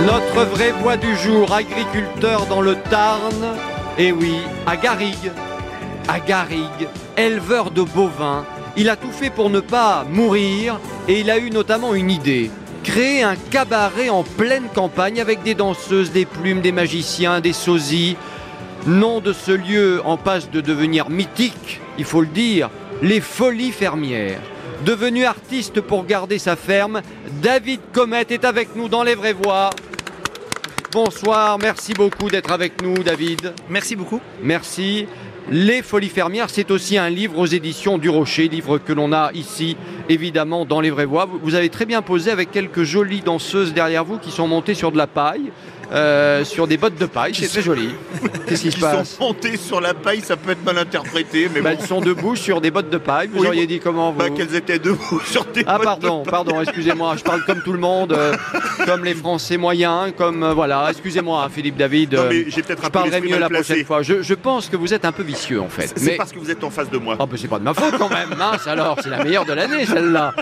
Notre vraie voix du jour, agriculteur dans le Tarn, et oui, à Garrigues. À Garrigues, éleveur de bovins, il a tout fait pour ne pas mourir et il a eu notamment une idée. Créer un cabaret en pleine campagne avec des danseuses, des plumes, des magiciens, des sosies. Nom de ce lieu en passe de devenir mythique, il faut le dire, les Folies Fermières. Devenu artiste pour garder sa ferme, David Comet est avec nous dans Les Vraies Voix. Bonsoir, merci beaucoup d'être avec nous, David. Merci beaucoup. Merci. Les Folies Fermières, c'est aussi un livre aux éditions du Rocher, livre que l'on a ici, évidemment, dans Les Vraies Voix. Vous avez très bien posé avec quelques jolies danseuses derrière vous qui sont montées sur de la paille. Sur des bottes de paille, c'est très joli. Qu'est-ce qui se passe? Ils sont montés sur la paille, ça peut être mal interprété, mais bon. Elles sont debout sur des bottes de paille. Vous auriez dit comment vous? Qu'elles étaient debout sur des bottes de paille. Pardon, excusez-moi, je parle comme tout le monde, comme les Français moyens, comme voilà. Excusez-moi, Philippe David. Non, mais j'ai peut-être je parlerai mieux la prochaine fois. Je pense que vous êtes un peu vicieux en fait. C'est parce que vous êtes en face de moi. Oh, ben c'est pas de ma faute quand même, mince alors, c'est la meilleure de l'année celle-là.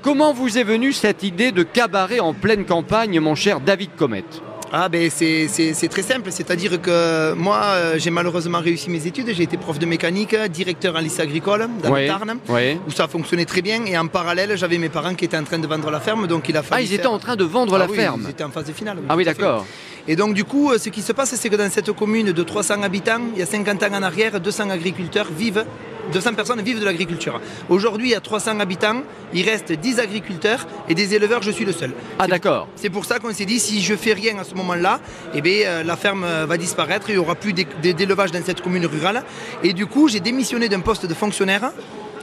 Comment vous est venue cette idée de cabaret en pleine campagne, mon cher David Comet? Ah ben c'est très simple, c'est-à-dire que moi j'ai malheureusement réussi mes études, j'ai été prof de mécanique, directeur en lycée agricole dans le Tarn, où ça fonctionnait très bien et en parallèle j'avais mes parents qui étaient en train de vendre la ferme, donc il a fallu... Ah, ils étaient en train de vendre la ferme? Ils étaient en phase finale. Ah oui, d'accord. Et donc du coup ce qui se passe c'est que dans cette commune de 300 habitants, il y a 50 ans en arrière, 200 agriculteurs vivent. 200 personnes vivent de l'agriculture. Aujourd'hui, il y a 300 habitants, il reste 10 agriculteurs et des éleveurs, je suis le seul. Ah d'accord. C'est pour ça qu'on s'est dit, si je fais rien à ce moment-là, eh bien, la ferme va disparaître, il n'y aura plus d'élevage dans cette commune rurale. Et du coup, j'ai démissionné d'un poste de fonctionnaire,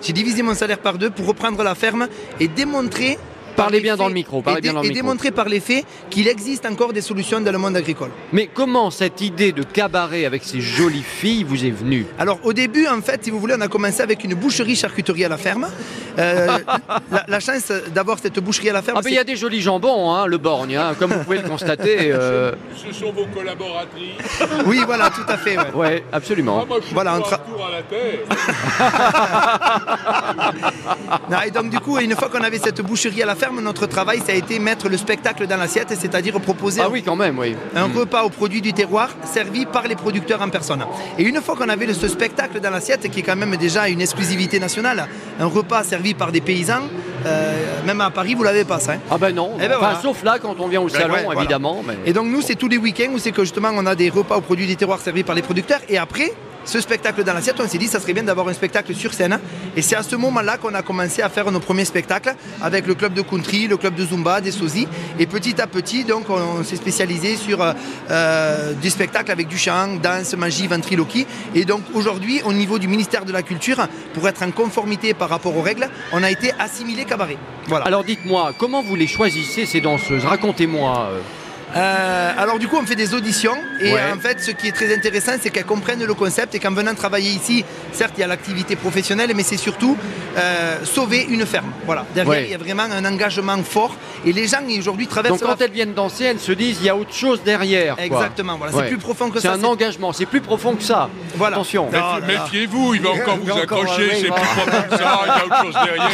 j'ai divisé mon salaire par 2 pour reprendre la ferme et démontrer... Parlez bien dans le micro, et démontrer par les faits qu'il existe encore des solutions dans le monde agricole. Mais comment cette idée de cabaret avec ces jolies filles vous est venue? Alors au début, en fait, si vous voulez, on a commencé avec une boucherie-charcuterie à la ferme. La chance d'avoir cette boucherie à la ferme... Ah ben il y a des jolis jambons, hein, le borgne, hein, comme vous pouvez le constater. Ce sont vos collaboratrices. Oui, voilà, tout à fait. Ouais, absolument. Ah, moi, je suis voilà, un tour à la tête. Non, et donc du coup, une fois qu'on avait cette boucherie à la ferme, notre travail, ça a été mettre le spectacle dans l'assiette, c'est-à-dire proposer oui, quand même, oui. un repas aux produits du terroir servi par les producteurs en personne. Et une fois qu'on avait ce spectacle dans l'assiette, qui est quand même déjà une exclusivité nationale, un repas servi par des paysans, même à Paris, vous l'avez pas ça. Hein. Ah ben non, ben voilà. Sauf là quand on vient au salon, voilà. évidemment. Mais... Et donc nous, c'est tous les week-ends où c'est que justement on a des repas aux produits du terroir servis par les producteurs, et après... Ce spectacle dans l'assiette, on s'est dit ça serait bien d'avoir un spectacle sur scène. Et c'est à ce moment-là qu'on a commencé à faire nos premiers spectacles avec le club de country, le club de zumba, des sosies. Et petit à petit, donc, on s'est spécialisé sur des spectacles avec du chant, danse, magie, ventriloquie. Et donc aujourd'hui, au niveau du ministère de la Culture, pour être en conformité par rapport aux règles, on a été assimilé cabaret. Voilà. Alors dites-moi, comment vous les choisissez ces danseuses? Racontez-moi. Alors du coup on fait des auditions et en fait ce qui est très intéressant c'est qu'elles comprennent le concept et qu'en venant travailler ici, certes il y a l'activité professionnelle mais c'est surtout sauver une ferme. Voilà, derrière il y a vraiment un engagement fort et les gens aujourd'hui traversent... Donc quand elles viennent danser, elles se disent il y a autre chose derrière. Exactement, voilà. C'est plus profond que ça. C'est un engagement, c'est plus profond que ça. Voilà. Attention. Méfiez-vous, il va encore vous accrocher, c'est plus profond que ça, il y a autre chose derrière.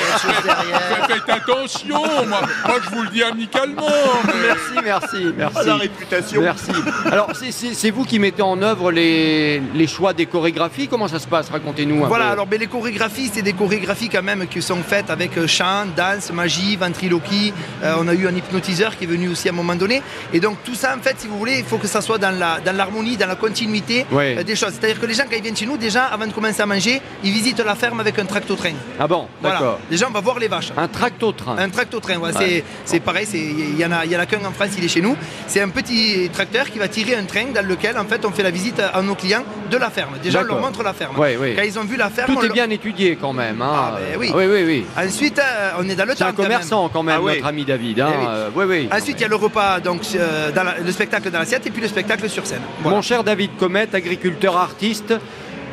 Faites attention, moi je vous le dis amicalement. Mais... Merci. La réputation. Merci. Alors, c'est vous qui mettez en œuvre les choix des chorégraphies. Comment ça se passe? Racontez-nous un peu. Alors les chorégraphies, c'est des chorégraphies quand même qui sont faites avec chant, danse, magie, ventriloquie. On a eu un hypnotiseur qui est venu aussi à un moment donné. Et donc tout ça, en fait, si vous voulez, il faut que ça soit dans l'harmonie, dans la continuité des choses. C'est-à-dire que les gens, quand ils viennent chez nous, déjà, avant de commencer à manger, ils visitent la ferme avec un tracto-train. Ah bon, d'accord. Voilà. Déjà, on va voir les vaches. Un tracto-train. Un tracto-train, voilà. C'est pareil, il y en a qu'un en France, il est chez nous. C'est un petit tracteur qui va tirer un train dans lequel en fait on fait la visite à nos clients de la ferme. Déjà on leur montre la ferme. Quand ils ont vu la ferme... Tout est bien étudié quand même. Hein. Ah, ben, oui. Oui. Ensuite on est dans le temps. C'est un commerçant quand même, notre ami David. Hein. Oui. Ensuite il y a le repas, donc le spectacle dans l'assiette et puis le spectacle sur scène. Voilà. Mon cher David Comet, agriculteur artiste,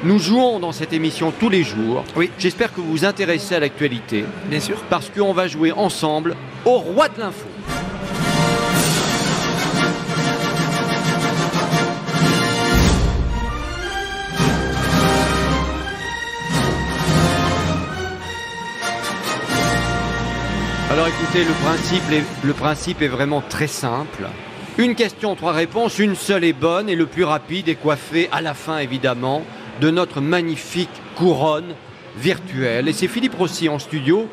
nous jouons dans cette émission tous les jours. Oui. J'espère que vous vous intéressez à l'actualité. Bien sûr. Parce qu'on va jouer ensemble au roi de l'info. Alors écoutez, le principe est vraiment très simple. Une question, 3 réponses, une seule est bonne et le plus rapide est coiffé à la fin évidemment de notre magnifique couronne virtuelle. Et c'est Philippe Rossi en studio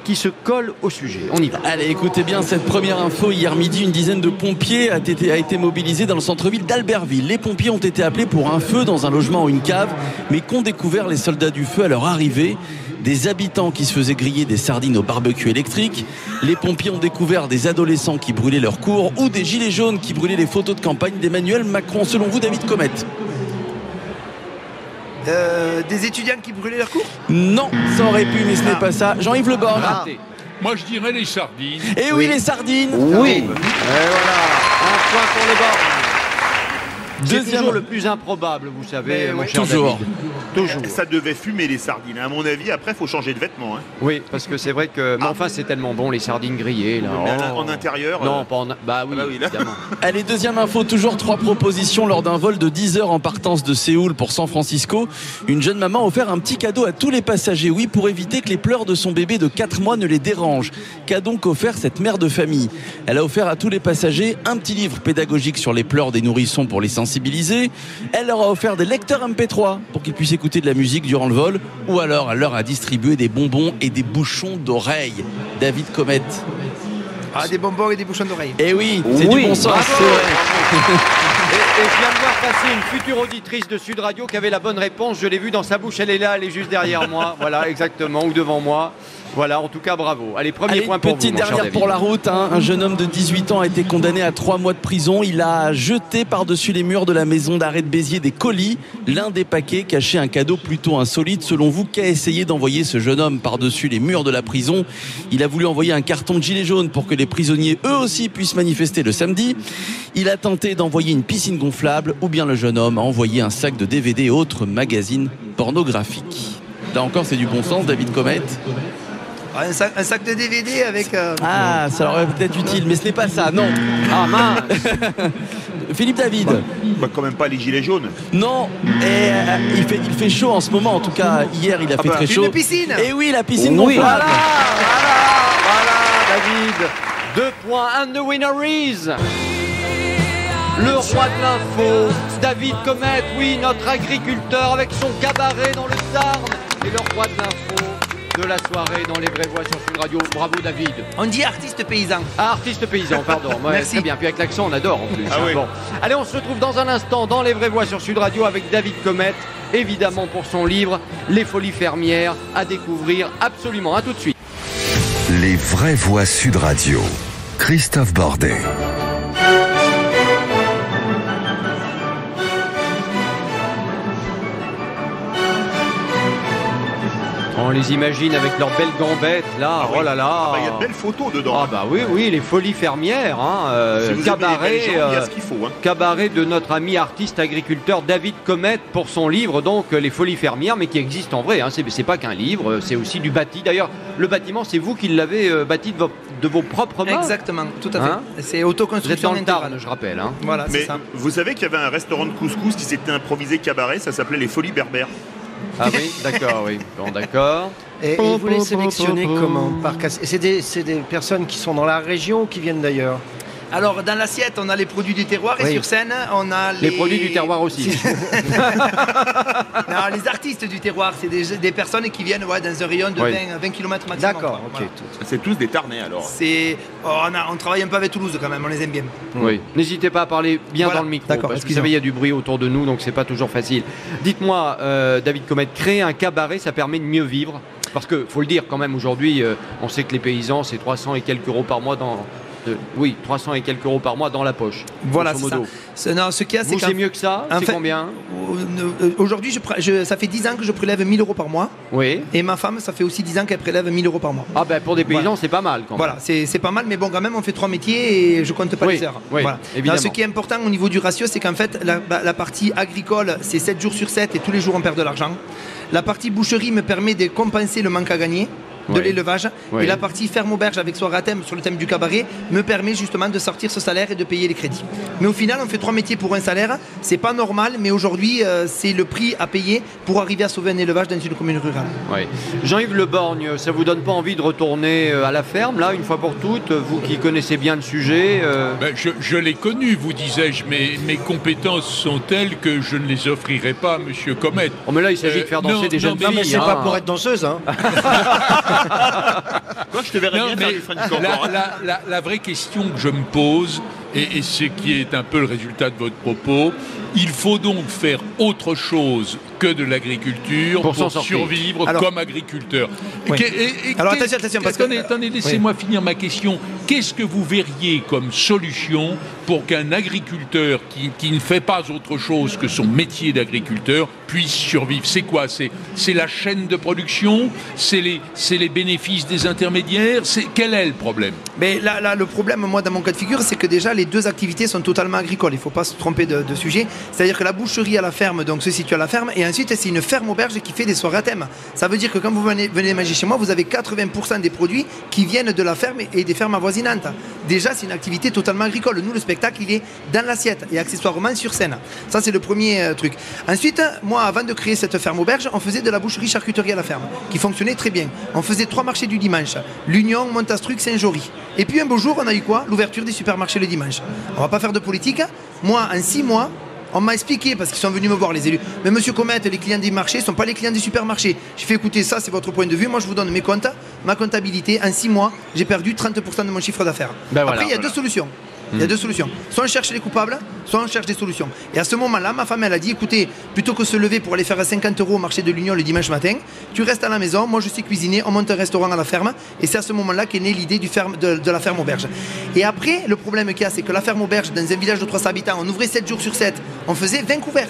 qui se colle au sujet. On y va. Allez, écoutez bien cette première info. Hier midi, une dizaine de pompiers a été mobilisée dans le centre-ville d'Albertville. Les pompiers ont été appelés pour un feu dans un logement ou une cave, mais qu'ont découvert les soldats du feu à leur arrivée? Des habitants qui se faisaient griller des sardines au barbecue électrique. Les pompiers ont découvert des adolescents qui brûlaient leurs cours ou des gilets jaunes qui brûlaient les photos de campagne d'Emmanuel Macron. Selon vous, David Comet? Des étudiants qui brûlaient leurs cours? Non, ça aurait pu, mais ce n'est pas ça. Jean-Yves Le Borgne. Moi, je dirais les sardines. Et oui, les sardines. Oui. Et voilà, un point pour le Borgne. C'est Deuxième. toujours le plus improbable, vous savez, mon cher toujours. David. Toujours. Ça devait fumer les sardines. À mon avis, après, il faut changer de vêtements. Hein. Oui, parce que c'est vrai que... Mais enfin, c'est tellement bon, les sardines grillées, là. Mais Oh. en intérieur Non, pas en... Bah oui, bah oui, là. évidemment. Allez, deuxième info, toujours 3 propositions lors d'un vol de 10 heures en partance de Séoul pour San Francisco. Une jeune maman a offert un petit cadeau à tous les passagers, oui, pour éviter que les pleurs de son bébé de 4 mois ne les dérangent. Qu'a donc offert cette mère de famille? Elle a offert à tous les passagers un petit livre pédagogique sur les pleurs des nourrissons pour les sensibiliser. Elle leur a offert des lecteurs MP3 pour qu'ils puissent écouter de la musique durant le vol. Ou alors elle leur a distribué des bonbons et des bouchons d'oreilles. David Comet. Ah, des bonbons et des bouchons d'oreilles. Eh oui, c'est du bon sens, bravo. c'est vrai. Et je viens de voir passer une future auditrice de Sud Radio qui avait la bonne réponse. Je l'ai vue dans sa bouche, elle est là, elle est juste derrière moi. Voilà, exactement, ou devant moi. Voilà, en tout cas, bravo. Allez, premier point pour vous, petite mon cher dernière David. pour la route. Un jeune homme de 18 ans a été condamné à 3 mois de prison. Il a jeté par-dessus les murs de la maison d'arrêt de Béziers des colis. L'un des paquets cachait un cadeau plutôt insolite. Selon vous, qu'a essayé d'envoyer ce jeune homme par-dessus les murs de la prison? Il a voulu envoyer un carton de gilet jaune pour que les prisonniers, eux aussi, puissent manifester le samedi. Il a tenté d'envoyer une piscine gonflable, ou bien le jeune homme a envoyé un sac de DVD et autres magazines pornographiques. Là encore, c'est du bon sens, David Comet. Un sac de DVD avec... Ah, ça leur aurait peut-être utile, mais ce n'est pas ça, non. Ah mince. Philippe David. Bah, quand même pas les gilets jaunes. Non, et il fait chaud en ce moment, en tout cas hier il a fait très chaud. Une piscine. Et oui, la piscine Oui. gonflable. Voilà, David. 2 points, and the winner is... le roi de l'info, David Comet, oui, notre agriculteur avec son cabaret dans le Tarn. Et le roi de l'info de la soirée dans les vraies voix sur Sud Radio. Bravo David. On dit artiste paysan. Ah, artiste paysan, pardon. Ouais, Merci. Très bien, puis avec l'accent on adore en plus. Ah oui. Bon. Allez, on se retrouve dans un instant dans les vraies voix sur Sud Radio avec David Comet, évidemment pour son livre Les Folies Fermières, à découvrir absolument. À tout de suite. Les vraies voix Sud Radio. Christophe Bordet. On les imagine avec leurs belles gambettes là, Ah oui. oh là là. Il y a de belles photos dedans. Ah bah oui, oui, les Folies Fermières, hein, Si vous cabaret, aimez les belles gens, il y a ce qu'il faut. Hein. cabaret de notre ami artiste agriculteur David Comet pour son livre donc Les Folies Fermières, mais qui existe en vrai. Hein, c'est pas qu'un livre, c'est aussi du bâti. D'ailleurs, le bâtiment, c'est vous qui l'avez bâti de vos propres mains. Exactement, tout à fait. Hein? C'est Vous êtes autoconstruction dans le Tarn, intégrale. je rappelle. Hein. Voilà, c'est Mais ça. vous savez qu'il y avait un restaurant de couscous qui s'était improvisé cabaret, ça s'appelait les Folies Berbères. Ah oui, d'accord, oui. Bon, d'accord. Et vous les sélectionnez comment? C'est des personnes qui sont dans la région ou qui viennent d'ailleurs? Alors, dans l'assiette, on a les produits du terroir et Oui. sur scène, on a Les produits du terroir aussi. Non, les artistes du terroir, c'est des personnes qui viennent dans un rayon de Oui. 20 km maximum. D'accord, quoi. ok. Voilà. C'est tous des Tarnais alors. On travaille un peu avec Toulouse quand même, on les aime bien. Oui. N'hésitez pas à parler bien Voilà. dans le micro, D'accord, parce que vous excusez-moi. savez, il y a du bruit autour de nous, donc c'est pas toujours facile. Dites-moi, David Comet, créer un cabaret, ça permet de mieux vivre? Parce que, faut le dire quand même, aujourd'hui, on sait que les paysans, c'est 300 et quelques euros par mois dans... 300 et quelques euros par mois dans la poche. Voilà, grosso c'est ça. modo. Non, ce qu'il y a, c'est Vous, c'est mieux que ça? en C'est fait- combien? Aujourd'hui, ça fait 10 ans que je prélève 1000 euros par mois. Oui. Et ma femme, ça fait aussi 10 ans qu'elle prélève 1000 euros par mois. Ah ben pour des paysans, Voilà. c'est pas mal quand même. Voilà, c'est pas mal, mais bon, quand même, on fait 3 métiers et je compte pas Oui, les heures. oui, Voilà. évidemment. Non, ce qui est important au niveau du ratio, c'est qu'en fait, la partie agricole, c'est 7 jours sur 7 et tous les jours, on perd de l'argent. La partie boucherie me permet de compenser le manque à gagner. de l'élevage. Oui. Et la partie ferme-auberge avec soirée à thème sur le thème du cabaret me permet justement de sortir ce salaire et de payer les crédits. Mais au final, on fait 3 métiers pour un salaire. C'est pas normal, mais aujourd'hui, c'est le prix à payer pour arriver à sauver un élevage dans une commune rurale. Oui. Jean-Yves Le Borgne, ça vous donne pas envie de retourner à la ferme, là, une fois pour toutes, vous qui connaissez bien le sujet Ben, je l'ai connu, vous disais-je, mais mes compétences sont telles que je ne les offrirai pas à Monsieur Comet. Oh, mais là, il s'agit de faire danser des jeunes filles. Non, mais c'est pas pour être danseuse, hein. Moi, je te verrais bien faire du French corporate. La vraie question que je me pose, et ce qui est un peu le résultat de votre propos, il faut donc faire autre chose que de l'agriculture Pour s'en pour sortir. survivre comme agriculteur. Oui. Alors, attention, parce que... Attendez, laissez-moi finir ma question. Qu'est-ce que vous verriez comme solution pour qu'un agriculteur qui ne fait pas autre chose que son métier d'agriculteur puisse survivre? C'est quoi? C'est la chaîne de production? C'est les bénéfices des intermédiaires? Quel est le problème? Mais là, le problème, moi, dans mon cas de figure, c'est que déjà, les deux activités sont totalement agricoles. Il ne faut pas se tromper de sujet. C'est-à-dire que la boucherie à la ferme, donc, se situe à la ferme. Et ensuite, c'est une ferme-auberge qui fait des soirées à thème. Ça veut dire que quand vous venez manger chez moi, vous avez 80% des produits qui viennent de la ferme et des fermes avoisinantes. Déjà, c'est une activité totalement agricole. Nous, le spectacle, il est dans l'assiette et accessoirement sur scène. Ça, c'est le premier truc. Ensuite, moi, avant de créer cette ferme-auberge, on faisait de la boucherie-charcuterie à la ferme, qui fonctionnait très bien. On faisait 3 marchés du dimanche. L'Union, Montastruc, Saint-Jory. Et puis, un beau jour, on a eu quoi? L'ouverture des supermarchés le dimanche. On va pas faire de politique. Moi, en 6 mois, on m'a expliqué, parce qu'ils sont venus me voir, les élus. Mais monsieur Comet, les clients des marchés ne sont pas les clients des supermarchés. J'ai fait écouter, ça c'est votre point de vue. Moi je vous donne mes comptes, ma comptabilité. En 6 mois, j'ai perdu 30% de mon chiffre d'affaires. Après, il y a 2 solutions. Il y a 2 solutions. Soit on cherche les coupables, soit on cherche des solutions. Et à ce moment-là, ma femme, elle a dit, écoutez, plutôt que se lever pour aller faire 50 € au marché de l'Union le dimanche matin, tu restes à la maison, moi je sais cuisiner, on monte un restaurant à la ferme. Et c'est à ce moment-là qu'est née l'idée de la ferme auberge. Et après, le problème qu'il y a, c'est que la ferme auberge, dans un village de 300 habitants, on ouvrait 7 jours sur 7, on faisait 20 couverts.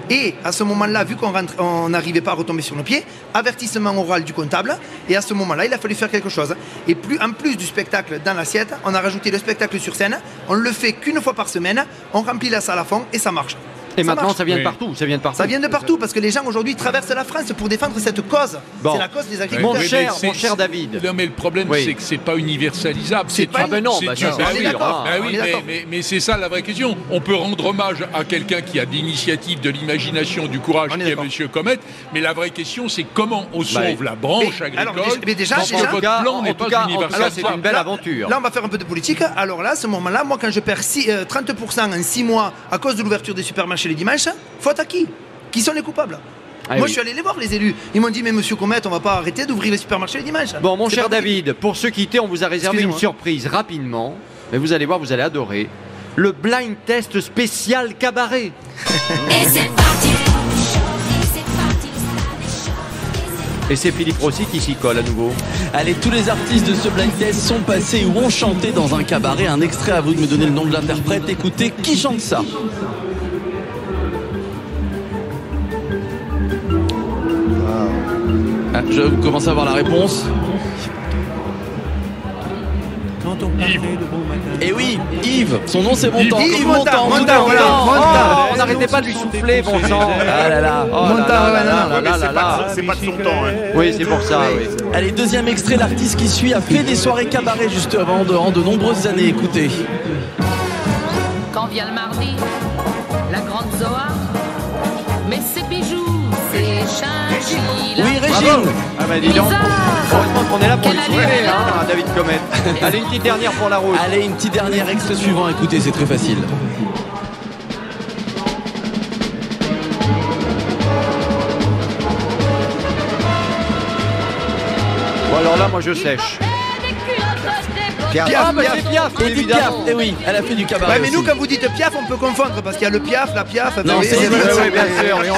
Et à ce moment-là, vu qu'on n'arrivait pas à retomber sur nos pieds, avertissement oral du comptable, et à ce moment-là, il a fallu faire quelque chose. Et en plus du spectacle dans l'assiette, on a rajouté le spectacle sur scène, on le fait qu'une fois par semaine, on remplit la salle à fond et ça marche. Et ça maintenant, marche. ça vient de partout. Ça vient de partout. Ça vient de partout parce que les gens aujourd'hui traversent la France pour défendre cette cause. Bon. C'est la cause des agriculteurs. Mon cher David. Non, mais le problème, c'est que c'est pas universalisable. C'est pas ben non, bah, ça, c'est on est sûr, d'accord. hein. Ben oui, mais c'est ça la vraie question. On peut rendre hommage à quelqu'un qui a de l'initiative, de l'imagination, du courage, qui est Monsieur Comet. Mais la vraie question, c'est comment on sauve la branche agricole. Mais déjà, quand votre plan n'est pas universel. C'est une belle aventure. Là, on va faire un peu de politique. Alors là, à ce moment-là, moi, quand je perds 30% en 6 mois à cause de l'ouverture des supermarchés les dimanches, faute à qui? Qui sont les coupables? Moi, je suis allé les voir, les élus. Ils m'ont dit, mais monsieur Comet, on va pas arrêter d'ouvrir les supermarchés les dimanches. Bon, mon cher David, pour se quitter, on vous a réservé une surprise rapidement. Mais vous allez voir, vous allez adorer. Le blind test spécial cabaret. Et c'est parti. Et c'est Philippe Rossi qui s'y colle à nouveau. Allez, tous les artistes de ce blind test sont passés ou ont chanté dans un cabaret. Un extrait, à vous de me donner le nom de l'interprète. Écoutez, qui chante ça? Je commence à avoir la réponse. Et oui, Yves, son nom c'est Montand. Yves Montand, On n'arrêtait pas de lui souffler, bon sang. Ah là là. C'est pas de son temps. Hein. Oui, c'est pour ça, oui. Allez, deuxième extrait, l'artiste qui suit a fait des soirées cabaret juste avant de nombreuses années. Écoutez. Quand vient le mardi, la grande Zoa, mais ses bijoux, ses chinchillas. Oui, Régine. Ah bah dis donc, heureusement qu'on est là pour lui souffler, hein, David Comet. Allez, une petite dernière pour la route. Allez, une petite dernière, extrait suivant, écoutez, c'est très facile. Bon alors là, moi je sèche. Piaf, Ah bah c'est Piaf, Edith Piaf, évidemment. eh oui, elle a fait du cabaret. Ouais, mais nous, aussi. quand vous dites Piaf, on peut confondre parce qu'il y a le Piaf, la Piaf. Non, c'est Oui, oui, bien sûr, et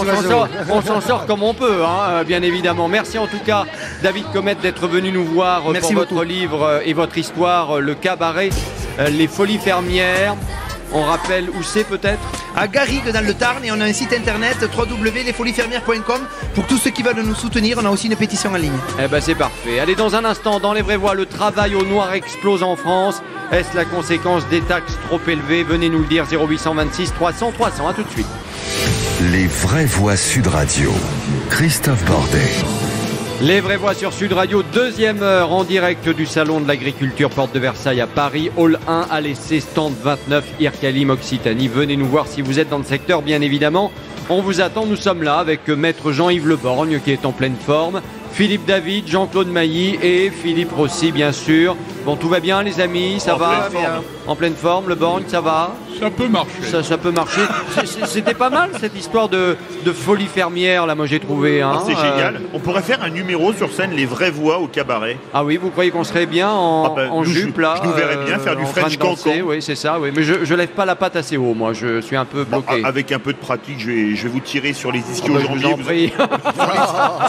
on s'en sort comme on peut, hein, bien évidemment. Merci en tout cas, David Comet, d'être venu nous voir Merci pour beaucoup. votre livre et votre histoire, le cabaret, les folies fermières. On rappelle où c'est peut-être? À Garrigue dans le Tarn, et on a un site internet www.lesfoliesfermières.com pour tous ceux qui veulent nous soutenir. On a aussi une pétition en ligne. Eh ben c'est parfait. Allez, dans un instant, dans les vraies voix, le travail au noir explose en France. Est-ce la conséquence des taxes trop élevées? Venez nous le dire, 0826 300 300. À tout de suite. Les vraies voix Sud Radio. Christophe Bordet. Les Vraies Voix sur Sud Radio, deuxième heure en direct du Salon de l'Agriculture, porte de Versailles à Paris, Hall 1, allée C, stand 29, Ircalim, Occitanie. Venez nous voir si vous êtes dans le secteur, bien évidemment. On vous attend, nous sommes là avec maître Jean-Yves Le Borgne qui est en pleine forme, Philippe David, Jean-Claude Mailly et Philippe Rossi, bien sûr. Bon, tout va bien, les amis, ça va en pleine forme, Le Borgne, ça va? Ça peut marcher. Ça peut marcher. C'était pas mal cette histoire de folie fermière, là, moi j'ai trouvé. Hein, c'est génial. On pourrait faire un numéro sur scène, les vraies voix au cabaret. Ah oui, vous croyez qu'on serait bien en jupe, là? Je nous verrais bien faire du French cancan. Oui, c'est ça, oui. Mais je lève pas la patte assez haut, moi, je suis un peu bloqué. Avec un peu de pratique, je vais vous tirer sur les ischio-jambiers.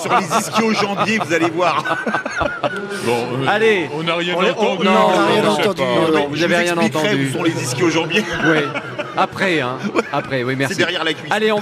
Sur les ischio-jambiers, vous allez voir. Bon, allez, on n'a rien entendu. Non, vous avez rien entendu. Où sont les ischio-jambiers? Oui. Après, hein. Après, oui, merci. C'est derrière la cuisse. Allez,